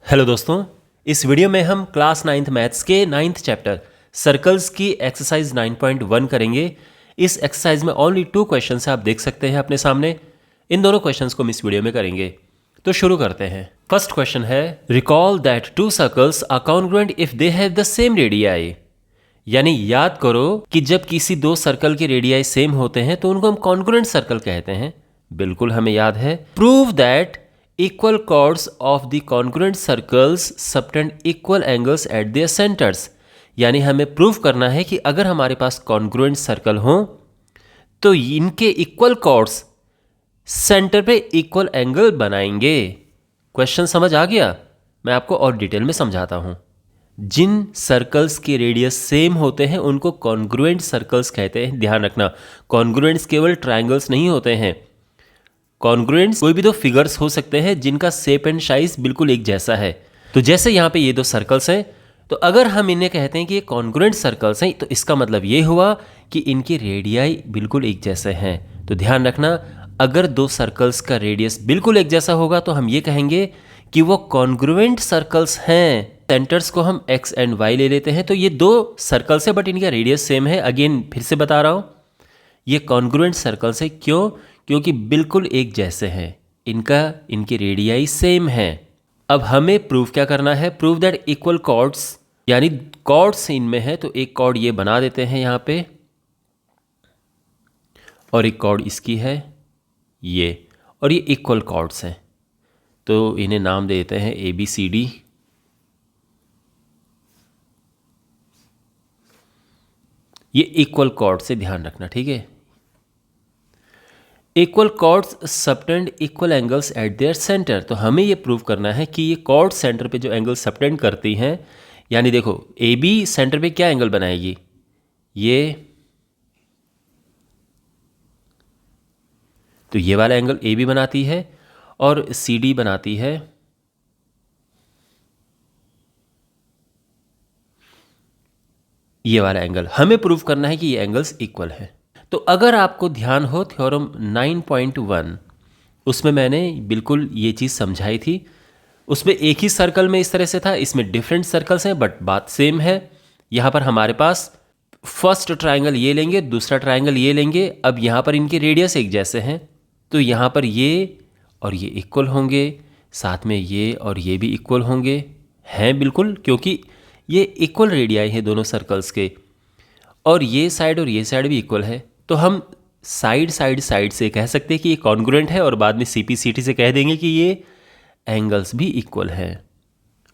Hello दोस्तों, इस video में हम क्लास 9th मैथ्स के 9th चैप्टर सर्कल्स की एक्सरसाइज 9.1 करेंगे। इस एक्सरसाइज में ओनली 2 क्वेश्चंस है, आप देख सकते हैं अपने सामने। इन दोनों क्वेश्चंस को हम इस वीडियो में करेंगे, तो शुरू करते हैं। फर्स्ट क्वेश्चन है, recall that 2 circles are congruent if they have the same radii. यानी याद करो कि जब किसी दो सर्कल के रेडियाई सेम होते हैं तो उनको हम कॉन्ग्रुएंट सर्कल कहते हैं। बिल्कुल हमें याद है। Prove that equal chords of the congruent circles subtend equal angles at their centres. यानी हमें प्रूव करना है कि अगर हमारे पास कॉन्ग्रुएंट सर्कल हो तो इनके इक्वल कॉर्ड्स सेंटर पे इक्वल एंगल बनाएंगे। क्वेश्चन समझ आ गया? मैं आपको और डिटेल में समझाता हूं। जिन सर्कल्स के रेडियस सेम होते हैं उनको कॉन्ग्रुएंट सर्कल्स कहते हैं। ध्यान रखना, कॉन्ग्रुएंट्स केवल ट्रायंगल्स नहीं होते हैं। कॉन्ग्रुएंट्स कोई भी दो फिगर्स हो सकते हैं जिनका शेप एंड साइज बिल्कुल एक जैसा है। तो जैसे यहाँ पे ये दो सर्कल्स हैं, तो अगर हम इन्हें कहते हैं कि ये कॉन्ग्रुएंट सर्कल्स हैं, तो इसका मतलब ये हुआ कि इनके रेडियाई बिल्कुल एक जैसे हैं। तो ध्यान रखना, अगर दो सर्कल्स का रेडियस बिल्कुल एक जैसा होगा तो हम ये कहेंगे कि वो कॉन्ग्रुएंट सर्कल्स हैं। सेंटर्स को हम एक्स एंड वाई ले लेते हैं, तो ये दो सर्कल्स है बट इनका रेडियस सेम है। अगेन फिर से बता रहा हूँ, ये कॉन्ग्रुएंट सर्कल्स है। क्यों? क्योंकि बिल्कुल एक जैसे हैं, इनके रेडियाई सेम है। अब हमें प्रूव क्या करना है? प्रूव दैट इक्वल कॉर्ड्स, यानी कॉर्ड्स इनमें है तो एक कॉर्ड ये बना देते हैं यहाँ पे, और एक कॉर्ड इसकी है ये, और ये इक्वल कॉर्ड्स हैं तो इन्हें नाम दे देते हैं ए बी सी डी। ये इक्वल कॉर्ड से ध्यान रखना, ठीक है। Equal chords subtend equal angles at their centre. तो हमें ये प्रूव करना है कि ये कॉर्ड सेंटर पे जो एंगल सबटेंड करती हैं, यानी देखो ए बी सेंटर पे क्या एंगल बनाएगी, ये तो ये वाला एंगल ए बी बनाती है और सी डी बनाती है ये वाला एंगल। हमें प्रूव करना है कि ये एंगल्स इक्वल है। तो अगर आपको ध्यान हो, थ्योरम 9.1 उसमें मैंने बिल्कुल ये चीज़ समझाई थी। उसमें एक ही सर्कल में इस तरह से था, इसमें डिफरेंट सर्कल्स हैं बट बात सेम है। यहाँ पर हमारे पास फर्स्ट ट्रायंगल ये लेंगे, दूसरा ट्रायंगल ये लेंगे। अब यहाँ पर इनके रेडियस एक जैसे हैं तो यहाँ पर ये और ये इक्वल होंगे, साथ में ये और ये भी इक्वल होंगे, हैं बिल्कुल, क्योंकि ये इक्वल रेडियाई है दोनों सर्कल्स के। और ये साइड और ये साइड भी इक्वल है, तो हम साइड साइड साइड से कह सकते हैं कि ये कॉन्ग्रुएंट है, और बाद में सी पी सी टी से कह देंगे कि ये एंगल्स भी इक्वल है।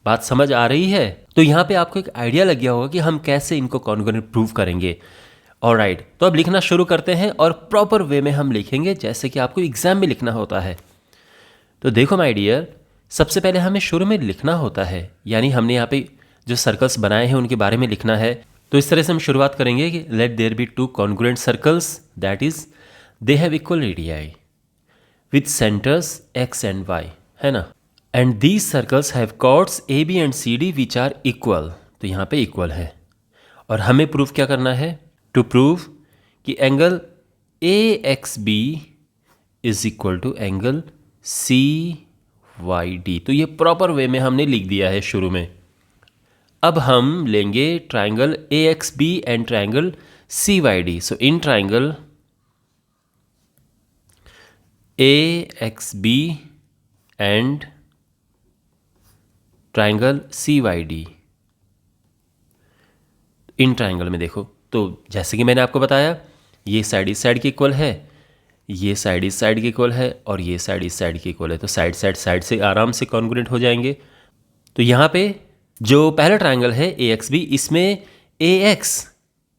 बात समझ आ रही है? तो यहाँ पे आपको एक आइडिया लग गया होगा कि हम कैसे इनको कॉन्ग्रुएंट प्रूव करेंगे। ऑलराइट, तो अब लिखना शुरू करते हैं और प्रॉपर वे में हम लिखेंगे जैसे कि आपको एग्जाम में लिखना होता है। तो देखो माय डियर, सबसे पहले हमें शुरू में लिखना होता है, यानी हमने यहाँ पे जो सर्कल्स बनाए हैं उनके बारे में लिखना है। तो इस तरह से हम शुरुआत करेंगे कि let there be 2 congruent circles, that is they have equal radii with centres X and Y, है ना। And these circles have chords A B and C D which are equal. तो यहाँ पे इक्वल है, और हमें प्रूव क्या करना है? टू प्रूव कि angle A X B is equal to angle C Y D. तो ये प्रॉपर वे में हमने लिख दिया है शुरू में। अब हम लेंगे triangle A X B and triangle C Y D. So in triangle A X B and triangle C Y D, इन ट्राइंगल में देखो, तो जैसे कि मैंने आपको बताया, ये साइड इस साइड की इक्वल है, ये साइड इस साइड की इक्वल है, और ये साइड इस साइड की इक्वल है। तो साइड साइड से आराम से कॉन्ग्रुएंट हो जाएंगे। तो यहाँ पे जो पहला ट्राइंगल है ए एक्स बी, इसमें A X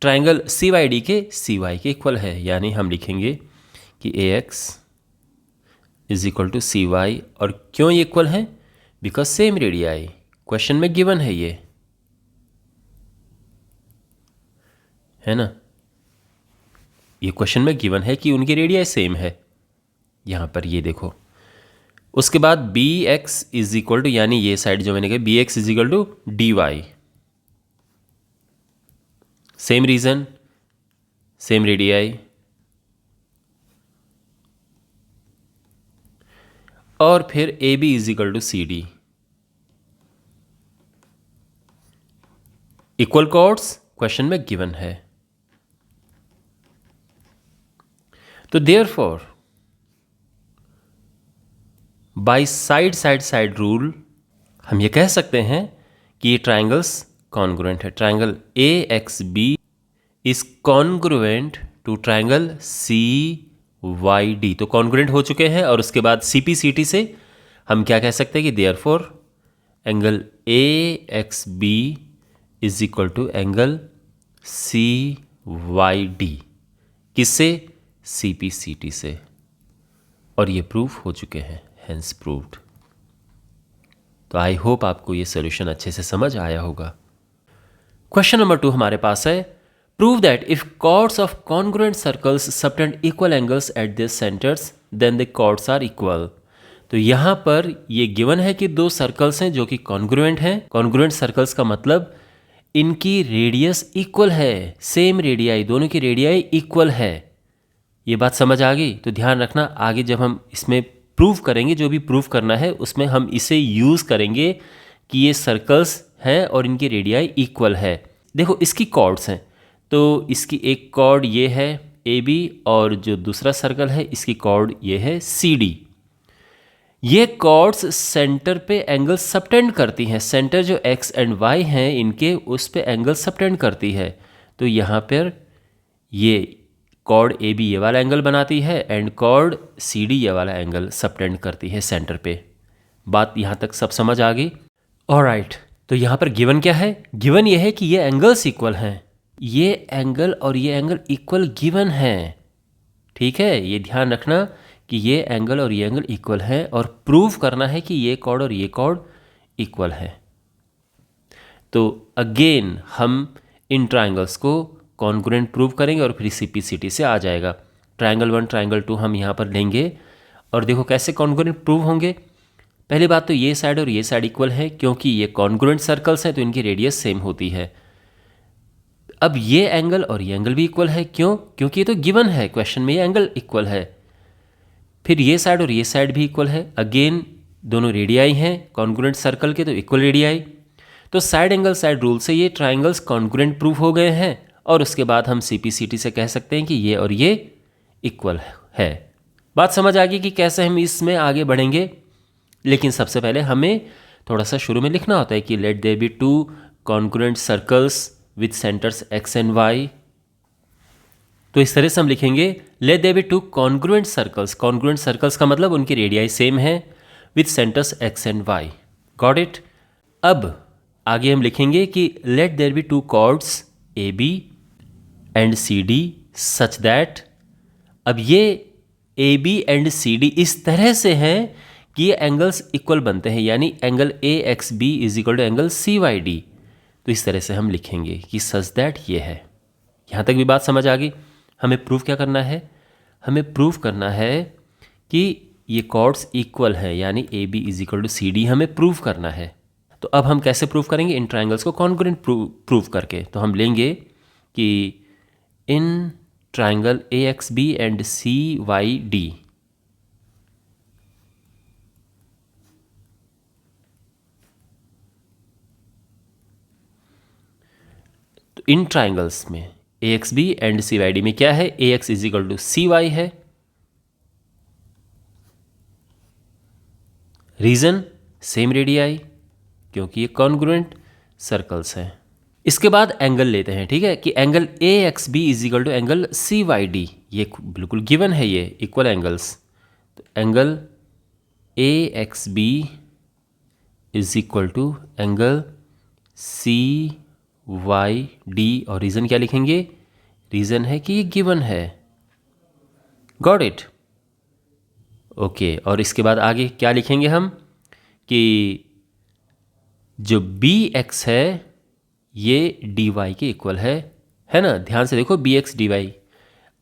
triangle C Y D के सी वाई के इक्वल है, यानी हम लिखेंगे कि A X is equal to C Y. और क्यों ये इक्वल है? बिकॉज सेम रेडियाई, क्वेश्चन में गिवन है ये, है ना। ये क्वेश्चन में गिवन है कि उनकी रेडियाई सेम है। यहाँ पर ये देखो, उसके बाद B X is equal to, यानी ये साइड जो मैंने कहा, B X is equal to D Y, same reason, same radii. और फिर A B is equal to C D, equal chords question में गिवन है। तो therefore by side side side rule हम ये कह सकते हैं कि ये ट्राइंगल्स कॉन्ग्रुएंट है। Triangle AXB is congruent to triangle CYD। तो कॉन्ग्रुएंट हो चुके हैं और उसके बाद CPCT से हम क्या कह सकते हैं कि therefore angle AXB is equal to angle CYD। किससे? CPCT से। और ये प्रूफ हो चुके हैं, हेंस प्रूव्ड। तो आई होप आपको ये सॉल्यूशन अच्छे से समझ आया होगा। क्वेश्चन नंबर 2 हमारे पास है, prove that if chords of congruent circles subtend equal angles at their centres then the chords are equal. तो यहाँ पर ये गिवन है कि दो सर्कल्स हैं जो कि कॉन्ग्रुएंट हैं। कॉन्ग्रुएंट सर्कल्स का मतलब इनकी रेडियस इक्वल है, सेम रेडियाई, दोनों की रेडियाई इक्वल है। ये बात समझ आ गई? तो ध्यान रखना, आगे जब हम इसमें प्रूव करेंगे, जो भी प्रूव करना है उसमें हम इसे यूज़ करेंगे कि ये सर्कल्स हैं और इनकी रेडियाई इक्वल है। देखो इसकी कॉर्ड्स हैं, तो इसकी एक कॉर्ड ये है AB और जो दूसरा सर्कल है इसकी कॉर्ड ये है CD। ये कॉर्ड्स सेंटर पे एंगल सबटेंड करती हैं। सेंटर जो X एंड Y हैं इनके, उस पे एंगल सबटेंड करती है। तो यहाँ पर ये कॉर्ड AB ये वाला एंगल बनाती है एंड कॉर्ड CD ये वाला एंगल सबटेंड करती है सेंटर पे। बात यहाँ तक सब समझ आ गई? ऑलराइट, तो यहाँ पर गिवन क्या है? गिवन ये है कि ये एंगल्स इक्वल हैं। ये एंगल और ये एंगल इक्वल गिवन है। ठीक है, ये ध्यान रखना कि ये एंगल और ये एंगल इक्वल है और प्रूव करना है कि ये कॉर्ड और ये कॉर्ड इक्वल है। तो अगेन हम इन ट्राइंगल्स को कॉन्ग्रुएंट प्रूव करेंगे और फिर CPCT से आ जाएगा। ट्राइंगल 1 ट्राइंगल 2 हम यहाँ पर लेंगे और देखो कैसे कॉन्ग्रुएंट प्रूव होंगे। पहली बात तो ये साइड और ये साइड इक्वल है, क्योंकि ये कॉन्ग्रुएंट सर्कल्स हैं तो इनकी रेडियस सेम होती है। अब ये एंगल और ये एंगल भी इक्वल है। क्यों? क्योंकि ये तो गिवन है, क्वेश्चन में ये एंगल इक्वल है। फिर ये साइड और ये साइड भी इक्वल है। अगेन दोनों रेडियाई हैं कॉन्ग्रुएंट सर्कल के, तो इक्वल रेडियाई। तो साइड एंगल साइड रूल से ये ट्राइंगल्स कॉन्ग्रुएंट प्रूव हो गए हैं और उसके बाद हम CPCT से कह सकते हैं कि ये और ये इक्वल है। बात समझ आ गई कि कैसे हम इसमें आगे बढ़ेंगे। लेकिन सबसे पहले हमें थोड़ा सा शुरू में लिखना होता है कि let there be 2 congruent circles with centres X and Y। तो इस तरह से हम लिखेंगे let there be 2 congruent circles. Congruent circles का मतलब उनकी रेडियाई सेम है with centres X and Y। Got it? अब आगे हम लिखेंगे कि let there be 2 chords AB and CD such that, अब ये AB एंड CD इस तरह से हैं कि ये एंगल्स इक्वल बनते हैं, यानी angle AXB is equal to angle CYD। तो इस तरह से हम लिखेंगे कि सच दैट ये है। यहाँ तक भी बात समझ आ गई? हमें प्रूफ क्या करना है? हमें प्रूफ करना है कि ये कॉर्ड्स इक्वल है, यानी AB is equal to CD हमें प्रूफ करना है। तो अब हम कैसे प्रूफ करेंगे? इन ट्राइंगल्स को कॉन्ग्रुएंट प्रूफ करके। तो हम लेंगे कि इन ट्राइंगल AXB एंड CYD तो इन ट्राइंगल्स में AXB एंड CYD में क्या है? AX is equal to CY है। रीजन सेम रेडियाई, क्योंकि ये कॉन्ग्रुएंट सर्कल्स हैं। इसके बाद एंगल लेते हैं, ठीक है, कि angle AXB is equal to angle CYD। ये बिल्कुल गिवन है, ये इक्वल एंगल्स। तो angle AXB is equal to angle CYD और रीज़न क्या लिखेंगे? रीज़न है कि ये गिवन है। Got it? ओके, और इसके बाद आगे क्या लिखेंगे हम कि जो BX है ये DY के इक्वल है ना? ध्यान से देखो, BX DY,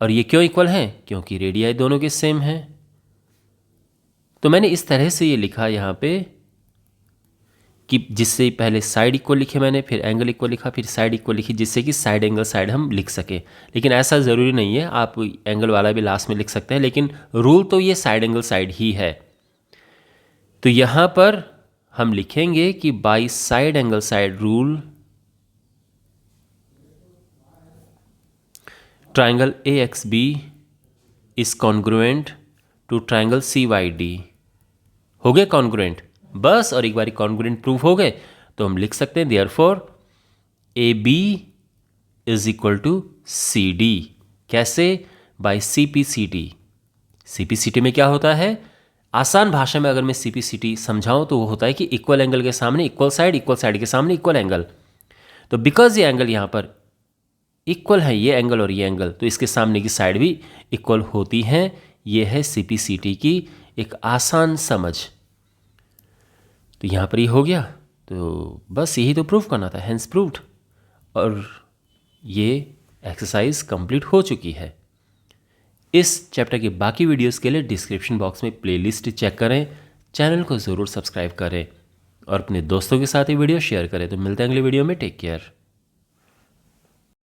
और ये क्यों इक्वल है? क्योंकि रेडियाई दोनों के सेम हैं। तो मैंने इस तरह से ये लिखा यहाँ पे कि जिससे पहले साइड इक्वल लिखे मैंने, फिर एंगल इक्वल लिखा, फिर साइड इक्वल लिखी, जिससे कि साइड एंगल साइड हम लिख सकें। लेकिन ऐसा ज़रूरी नहीं है, आप एंगल वाला भी लास्ट में लिख सकते हैं, लेकिन रूल तो ये साइड एंगल साइड ही है। तो यहाँ पर हम लिखेंगे कि by side angle side rule triangle AXB is congruent to triangle CYD। हो गए कॉन्ग्रुएंट, बस। और एक बार कॉन्ग्रुएंट प्रूफ हो गए तो हम लिख सकते हैं therefore AB is equal to CD। कैसे? By CPCT। CPCT में क्या होता है? आसान भाषा में अगर मैं CPCT समझाऊं तो वो होता है कि इक्वल एंगल के सामने इक्वल साइड के सामने इक्वल एंगल। तो बिकॉज ये एंगल यहाँ पर इक्वल है, ये एंगल और ये एंगल, तो इसके सामने की साइड भी इक्वल होती हैं। ये है CPCT की एक आसान समझ। तो यहाँ पर ये हो गया, तो बस यही तो प्रूफ करना था, हेंस प्रूव्ड। और ये एक्सरसाइज कंप्लीट हो चुकी है। इस चैप्टर के बाकी वीडियोस के लिए डिस्क्रिप्शन बॉक्स में प्लेलिस्ट चेक करें, चैनल को ज़रूर सब्सक्राइब करें और अपने दोस्तों के साथ ये वीडियो शेयर करें। तो मिलते हैं अगले वीडियो में। Take care.